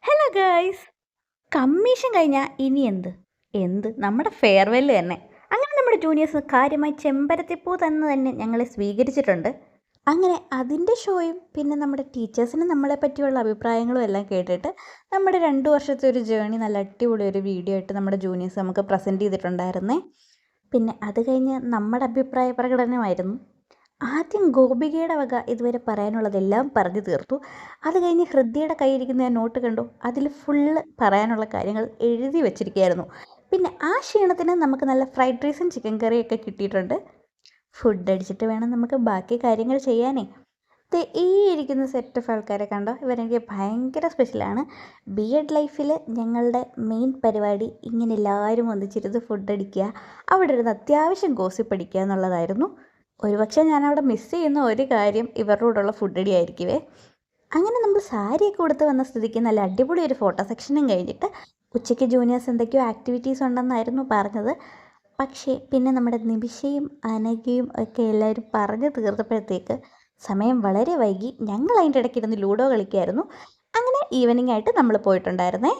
Hello guys. Commission കഴിഞ്ഞാൽ ഇനി നമ്മുടെ ഫെയർവെൽ തന്നെ. അങ്ങനെ നമ്മുടെ ജൂനിയേഴ്സ് കാര്യമായി ചെമ്പരത്തിപ്പൂ തന്നെ ഞങ്ങളെ സ്വീകരിച്ചിട്ടുണ്ട്. അങ്ങനെ അതിൻ്റെ ഷോയും പിന്നെ നമ്മുടെ ടീച്ചേഴ്സിന് നമ്മളെ പറ്റിയുള്ള അഭിപ്രായങ്ങളും എല്ലാം കേട്ടിട്ട് നമ്മുടെ 2 വർഷത്തെ ഒരു ജേണി നല്ല അടിപൊളി ഒരു വീഡിയോ ആയിട്ട് നമ്മുടെ ജൂനിയേഴ്സ് നമുക്ക് പ്രസൻറ്റ് ചെയ്തിട്ടുണ്ടായിരുന്നേ. പിന്നെ അത് കഴിഞ്ഞ് നമ്മുടെ അഭിപ്രായ പ്രകടനമായിരുന്നു. ആദ്യം ഗോപികയുടെ വക ഇതുവരെ പറയാനുള്ളതെല്ലാം പറഞ്ഞു തീർത്തു. അത് കഴിഞ്ഞ് ഹൃദ്യയുടെ കയ്യിരിക്കുന്ന നോട്ട് കണ്ടു. അതിൽ ഫുള്ള് പറയാനുള്ള കാര്യങ്ങൾ എഴുതി വെച്ചിരിക്കുകയായിരുന്നു. പിന്നെ ആ ക്ഷീണത്തിന് നമുക്ക് നല്ല ഫ്രൈഡ് റൈസും ചിക്കൻ കറിയൊക്കെ കിട്ടിയിട്ടുണ്ട്. ഫുഡ് അടിച്ചിട്ട് വേണം നമുക്ക് ബാക്കി കാര്യങ്ങൾ ചെയ്യാനേ. ഈ ഇരിക്കുന്ന സെറ്റ് ഓഫ് ആൾക്കാരെ കണ്ടോ, ഇവരെനിക്ക് ഭയങ്കര സ്പെഷ്യലാണ്. BEd ലൈഫിൽ ഞങ്ങളുടെ മെയിൻ പരിപാടി ഇങ്ങനെ എല്ലാവരും ഒന്നിച്ചിരുന്ന് ഫുഡ് അടിക്കുക, അവിടെ ഇരുന്ന് അത്യാവശ്യം ഗോസിപ്പ് അടിക്കുക എന്നുള്ളതായിരുന്നു. ഒരുപക്ഷെ ഞാനവിടെ മിസ് ചെയ്യുന്ന ഒരു കാര്യം ഇവരുടെ കൂടെയുള്ള ഫുഡ് അടി ആയിരിക്കുമേ. അങ്ങനെ നമ്മൾ സാരിയൊക്കെ കൊടുത്ത് വന്ന സ്ഥിതിക്ക് നല്ല അടിപൊളി ഒരു ഫോട്ടോ സെക്ഷനും കഴിഞ്ഞിട്ട് ഉച്ചയ്ക്ക് ജൂനിയേഴ്സ് എന്തൊക്കെയോ ആക്ടിവിറ്റീസ് ഉണ്ടെന്നായിരുന്നു പറഞ്ഞത്. പക്ഷേ പിന്നെ നമ്മുടെ നിമിഷയും അനഘയും ഒക്കെ എല്ലാവരും പറഞ്ഞു തീർത്തപ്പോഴത്തേക്ക് സമയം വളരെ വൈകി. ഞങ്ങൾ അതിൻ്റെ ഇടയ്ക്കിരുന്ന് ലൂഡോ കളിക്കുമായിരുന്നു. അങ്ങനെ ഈവനിങ് ആയിട്ട് നമ്മൾ പോയിട്ടുണ്ടായിരുന്നേ.